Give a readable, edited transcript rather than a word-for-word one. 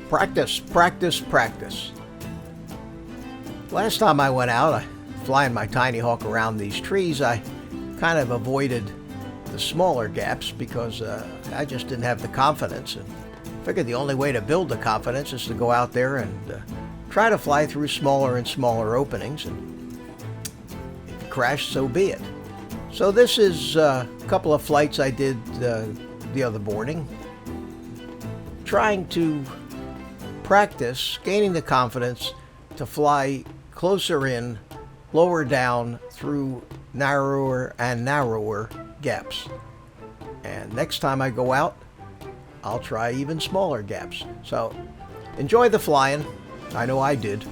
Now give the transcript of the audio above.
Practice, practice, practice. Last time I went out, flying my Tinyhawk around these trees, I kind of avoided the smaller gaps because I just didn't have the confidence, and figured the only way to build the confidence is to go out there and try to fly through smaller and smaller openings, and if you crash, so be it. So this is a couple of flights I did the other morning, trying to practice gaining the confidence to fly closer in, lower down through narrower and narrower gaps. And next time I go out, I'll try even smaller gaps. So enjoy the flying. I know I did.